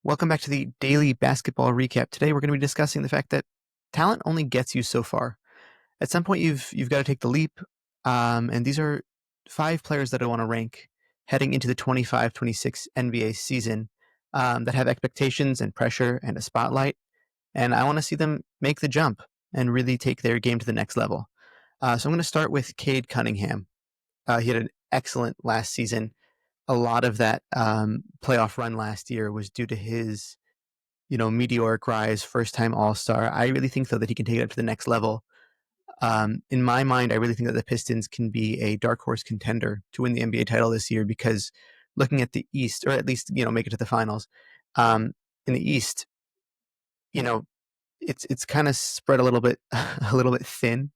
Welcome back to the daily basketball recap. Today we're going to be discussing the fact that talent only gets you so far. At some point, you've got to take the leap, and these are five players that I want to rank heading into the 25-26 NBA season that have expectations and pressure and a spotlight, and I want to see them make the jump and really take their game to the next level. So I'm going to start with Cade Cunningham. He had an excellent last season. A lot of that playoff run last year was due to his meteoric rise, first time All Star. I really think, though, that he can take it up to the next level. In my mind, I really think that the Pistons can be a dark horse contender to win the NBA title this year because looking at the East, or at least, make it to the finals, in the East, you know, it's kind of spread a little bit, a little bit thin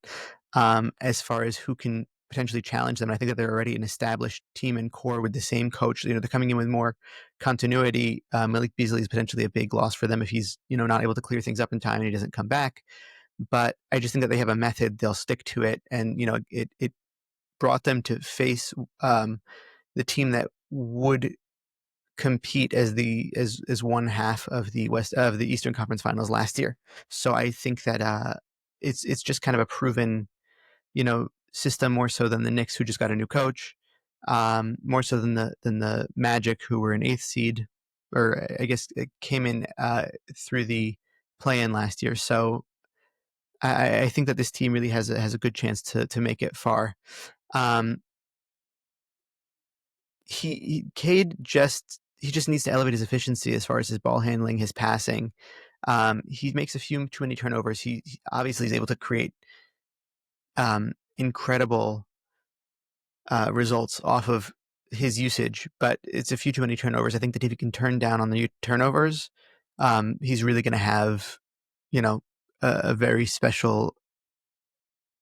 as far as who can potentially challenge them. I think that they're already an established team and core with the same coach. They're coming in with more continuity. Malik Beasley is potentially a big loss for them if he's not able to clear things up in time and he doesn't come back. But I just think that they have a method; they'll stick to it, and it brought them to face the team that would compete as one half of the Eastern Conference Finals last year. So I think that it's just kind of a proven system, more so than the Knicks, who just got a new coach, more so than the Magic, who were an eighth seed, or I guess it came in through the play-in last year. So I think that this team really has a good chance to make it far. Um, Cade just needs to elevate his efficiency as far as his ball handling, his passing. He makes a few too many turnovers. He obviously is able to create incredible results off of his usage, but it's a few too many turnovers. I think that if he can turn down on the turnovers, he's really going to have, a very special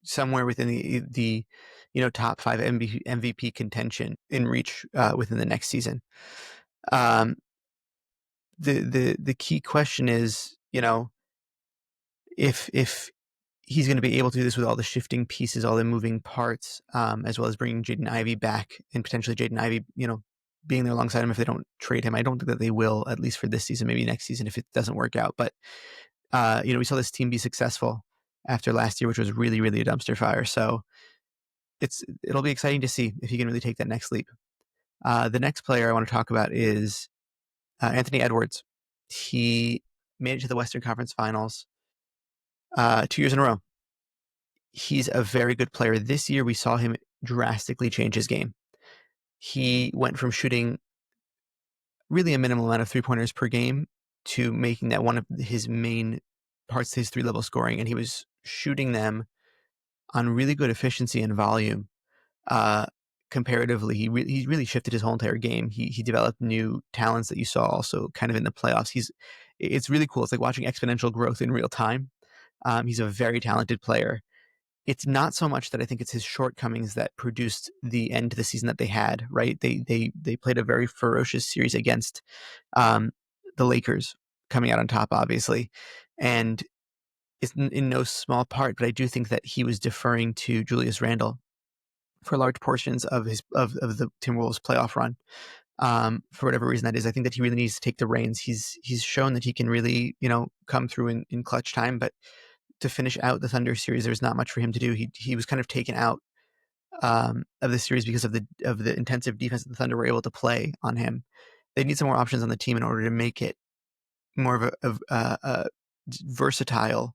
somewhere within the top five MVP contention in reach within the next season. Um, the key question is, if he's going to be able to do this with all the shifting pieces, all the moving parts, as well as bringing Jaden Ivey back and potentially Jaden Ivey, being there alongside him if they don't trade him. I don't think that they will, at least for this season, maybe next season if it doesn't work out. But, we saw this team be successful after last year, which was really, really a dumpster fire. So it'll be exciting to see if he can really take that next leap. The next player I want to talk about is Anthony Edwards. He made it to the Western Conference Finals 2 years in a row. He's a very good player. This year, we saw him drastically change his game. He went from shooting really a minimal amount of three-pointers per game to making that one of his main parts to his three-level scoring, and he was shooting them on really good efficiency and volume. Comparatively, he really shifted his whole entire game. He developed new talents that you saw also kind of in the playoffs. It's really cool. It's like watching exponential growth in real time. He's a very talented player. It's not so much that I think it's his shortcomings that produced the end to the season that they had, right? They played a very ferocious series against the Lakers, coming out on top, obviously. And it's in no small part, but I do think that he was deferring to Julius Randle for large portions of the Timberwolves playoff run. For whatever reason that is, I think that he really needs to take the reins. He's shown that he can really, come through in clutch time, but to finish out the Thunder series, there's not much for him to do. He was kind of taken out of the series because of the intensive defense that the Thunder were able to play on him. They need some more options on the team in order to make it more of a versatile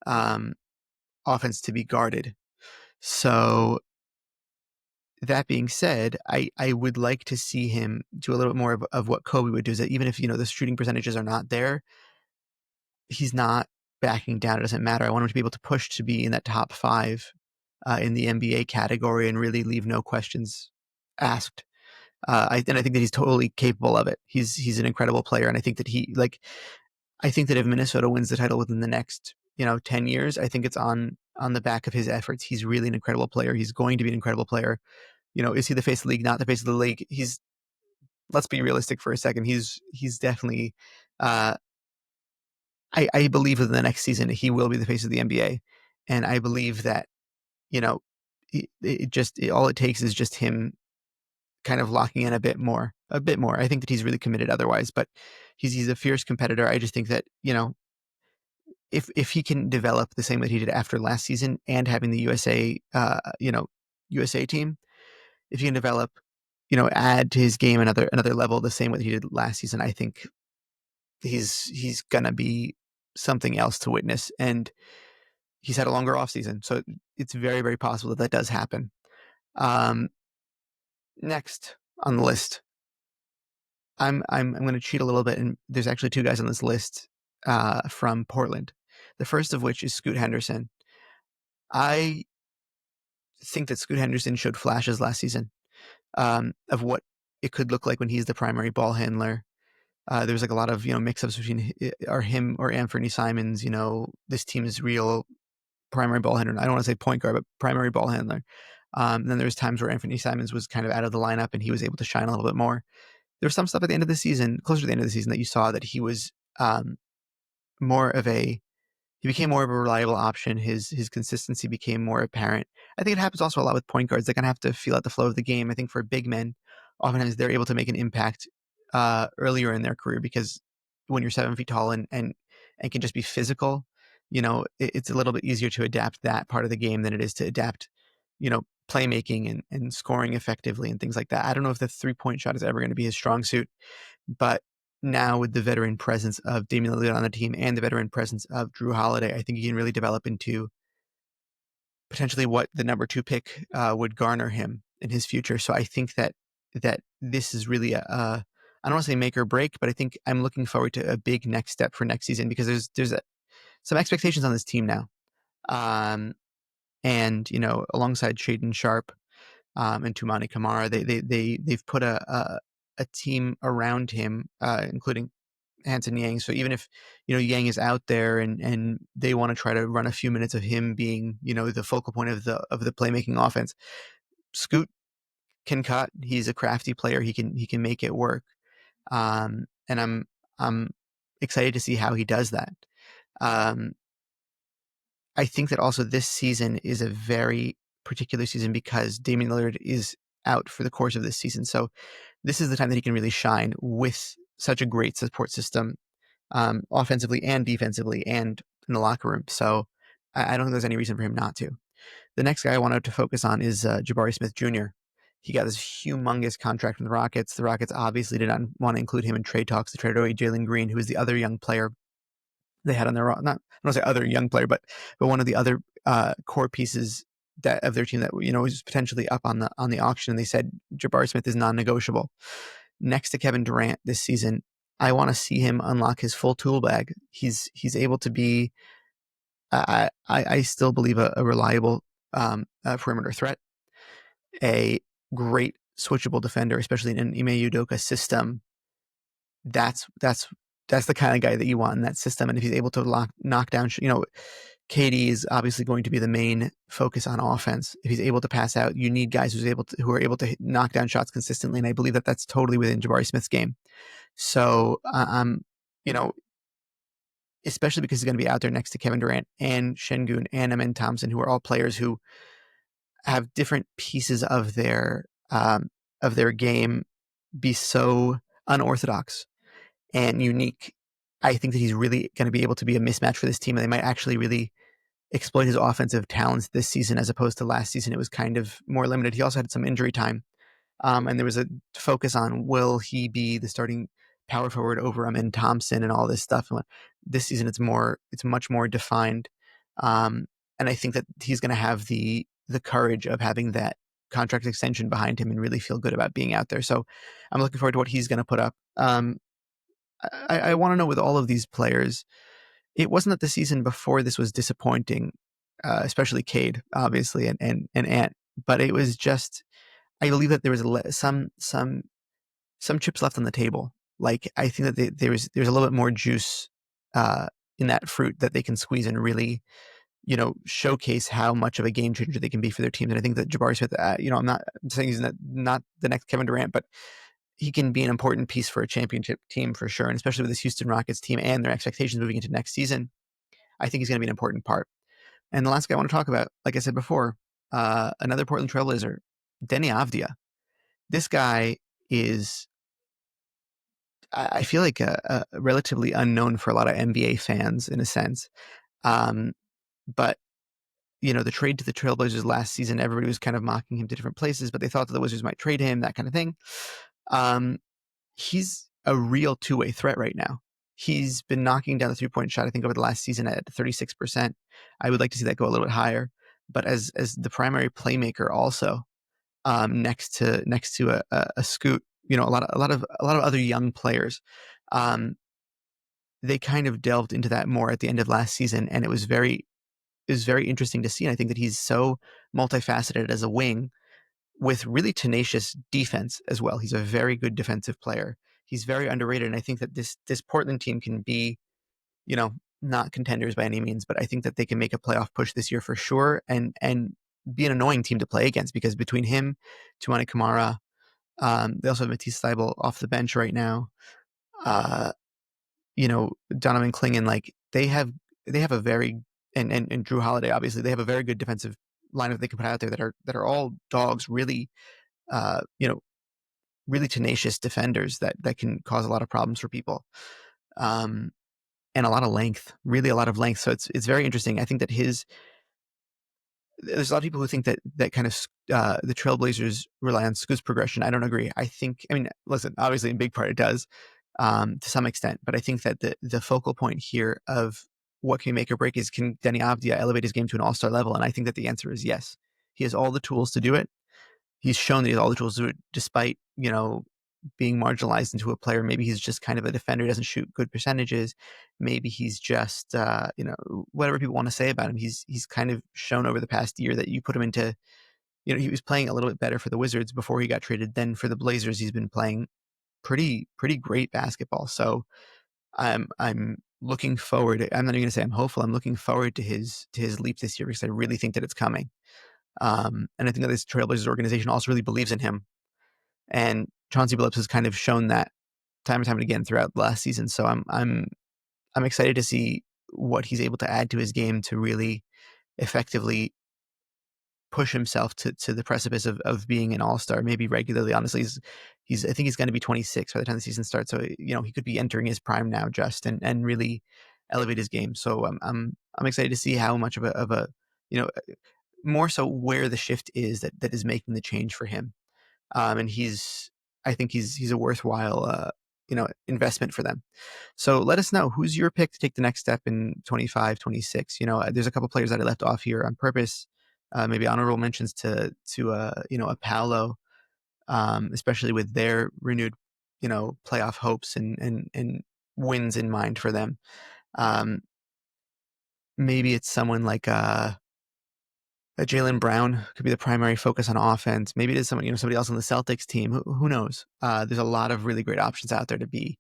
offense to be guarded. So that being said, I would like to see him do a little bit more of what Kobe would do, is that even if, the shooting percentages are not there, he's not backing down. It doesn't matter. I want him to be able to push to be in that top five in the NBA category and really leave no questions asked. I think that he's totally capable of it. He's an incredible player. And I think that I think that if Minnesota wins the title within the next, 10 years, I think it's on the back of his efforts. He's really an incredible player. He's going to be an incredible player. Is he the face of the league? Not the face of the league. Let's be realistic for a second. He's definitely, I believe within the next season, he will be the face of the NBA. And I believe that, all it takes is just him kind of locking in a bit more. a bit more. I think that he's really committed otherwise, but he's a fierce competitor. I just think that, if he can develop the same that he did after last season and having the USA team, if he can develop, add to his game another level the same way that he did last season, I think he's gonna be something else to witness. And he's had a longer offseason, so it's very, very possible that does happen. Next on the list, I'm going to cheat a little bit, and there's actually two guys on this list from Portland. The first of which is Scoot Henderson. I think that Scoot Henderson showed flashes last season of what it could look like when he's the primary ball handler. There was like a lot of mix-ups between him or Anthony Simons. This team's real primary ball handler. I don't want to say point guard, but primary ball handler. And then there was times where Anthony Simons was kind of out of the lineup and he was able to shine a little bit more. There was some stuff at the end of the season, closer to the end of the season, that you saw that he was more of a he became more of a reliable option. His consistency became more apparent. I think it happens also a lot with point guards. They kind of have to feel out the flow of the game. I think for big men, oftentimes they're able to make an impact earlier in their career, because when you're 7 feet tall and can just be physical, it's a little bit easier to adapt that part of the game than it is to adapt, playmaking and scoring effectively and things like that. I don't know if the 3-point shot is ever going to be his strong suit, but now with the veteran presence of Damian Lillard on the team and the veteran presence of Drew Holiday, I think he can really develop into potentially what the number 2 pick would garner him in his future. So I think that this is really I don't want to say make or break, but I think I'm looking forward to a big next step for next season, because there's some expectations on this team now. And alongside Shaedon Sharpe and Toumani Camara, they've put a team around him, including Hanson Yang. So even if Yang is out there and they want to try to run a few minutes of him being the focal point of the playmaking offense, Scoot can cut. He's a crafty player. He can make it work. And I'm excited to see how he does that. I think that also this season is a very particular season because Damian Lillard is out for the course of this season. So this is the time that he can really shine with such a great support system, offensively and defensively and in the locker room. So I don't think there's any reason for him not to. The next guy I wanted to focus on is Jabari Smith Jr. He got this humongous contract from the Rockets. The Rockets obviously did not want to include him in trade talks. They traded away Jalen Green, who is the other young player they had on their not I don't want to say other young player, but one of the other core pieces of their team that was potentially up on the auction. And they said Jabari Smith is non-negotiable. Next to Kevin Durant this season, I want to see him unlock his full tool bag. He's able to be, I still believe, a reliable perimeter threat, a great switchable defender, especially in an Ime Udoka system. That's the kind of guy that you want in that system. And if he's able to knock down, KD is obviously going to be the main focus on offense. If he's able to pass out, you need guys who are able to knock down shots consistently. And I believe that that's totally within Jabari Smith's game. So especially because he's going to be out there next to Kevin Durant and Şengün and Amen Thompson, who are all players who have different pieces of their game be so unorthodox and unique. I think that he's really going to be able to be a mismatch for this team, and they might actually really exploit his offensive talents this season as opposed to last season. It was kind of more limited. He also had some injury time, and there was a focus on will he be the starting power forward over Amen Thompson and all this stuff. This season, it's much more defined, and I think that he's going to have the courage of having that contract extension behind him and really feel good about being out there. So I'm looking forward to what he's going to put up. I want to know, with all of these players, it wasn't that the season before this was disappointing, especially Cade, obviously, and Ant, but it was just, I believe that there was some chips left on the table. Like, I think that there's a little bit more juice in that fruit that they can squeeze and really, showcase how much of a game changer they can be for their teams. And I think that Jabari Smith, I'm not saying he's not the next Kevin Durant, but he can be an important piece for a championship team for sure. And especially with this Houston Rockets team and their expectations moving into next season, I think he's going to be an important part. And the last guy I want to talk about, like I said before, another Portland Trailblazer, Denny Avdija. This guy is I feel like a relatively unknown for a lot of NBA fans in a sense. But the trade to the Trailblazers last season, everybody was kind of mocking him to different places, but they thought that the Wizards might trade him, that kind of thing. He's a real two-way threat right now. He's been knocking down the three-point shot, I think, over the last season at 36%. I would like to see that go a little bit higher. But as the primary playmaker, also next to a Scoot, a lot of other young players, they kind of delved into that more at the end of last season, and it was very interesting to see. And I think that he's so multifaceted as a wing with really tenacious defense as well. He's a very good defensive player. He's very underrated, and I think that this Portland team can be, not contenders by any means, but I think that they can make a playoff push this year for sure, and be an annoying team to play against, because between him, Toumani Camara, they also have Matisse Thybulle off the bench right now. Donovan Clingan, like they have a very and Drew Holiday, obviously they have a very good defensive lineup they can put out there that are all dogs, really, really tenacious defenders that can cause a lot of problems for people, and a lot of length, really a lot of length. So it's very interesting. I think that there's a lot of people who think that kind of the Trailblazers rely on Scoot's progression. I don't agree. I mean, listen, obviously in big part it does, to some extent, but I think that the focal point here of what can make or break is, can Denny Avdija elevate his game to an all-star level? And I think that the answer is yes. He has all the tools to do it. He's shown that he has all the tools to do it, despite, being marginalized into a player. Maybe he's just kind of a defender, doesn't shoot good percentages. Maybe he's just, whatever people want to say about him. He's kind of shown over the past year that you put him into, he was playing a little bit better for the Wizards before he got traded. Then for the Blazers, he's been playing pretty great basketball. So I'm looking forward. I'm not even going to say I'm hopeful. I'm looking forward to his leap this year, because I really think that it's coming. And I think that this Trailblazers organization also really believes in him. And Chauncey Billups has kind of shown that time and time again throughout the last season. So I'm excited to see what he's able to add to his game to really effectively push himself to the precipice of being an all-star, maybe regularly. Honestly, I think he's going to be 26 by the time the season starts. So, he could be entering his prime now, just and really elevate his game. So I'm excited to see how much of a more so where the shift is that is making the change for him. And I think he's a worthwhile, investment for them. So let us know, who's your pick to take the next step in 25, 26. There's a couple players that I left off here on purpose. Maybe honorable mentions to a Paolo, especially with their renewed, playoff hopes and wins in mind for them. Maybe it's someone like a Jaylen Brown could be the primary focus on offense. Maybe it is someone, somebody else on the Celtics team. Who knows? There's a lot of really great options out there to be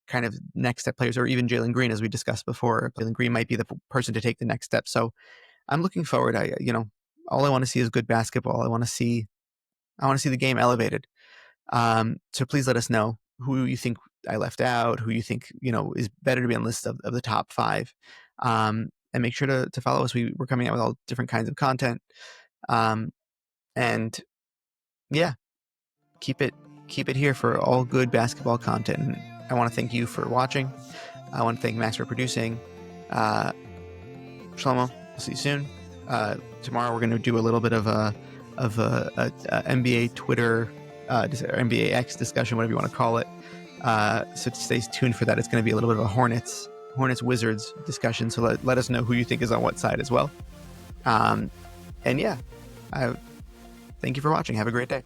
kind of next step players, or even Jalen Green, as we discussed before. Jalen Green might be the person to take the next step. So I'm looking forward. All I want to see is good basketball. I want to see the game elevated. So please let us know who you think I left out, who you think, is better to be on the list of the top 5. And make sure to follow us. We're coming out with all different kinds of content. And yeah, keep it here for all good basketball content. And I want to thank you for watching. I want to thank Max for producing. Shlomo, I'll see you soon. Tomorrow we're going to do a little bit of a NBA Twitter, NBA X discussion, whatever you want to call it. So stay tuned for that. It's going to be a little bit of a Hornets Wizards discussion. So let us know who you think is on what side as well. And yeah, thank you for watching. Have a great day.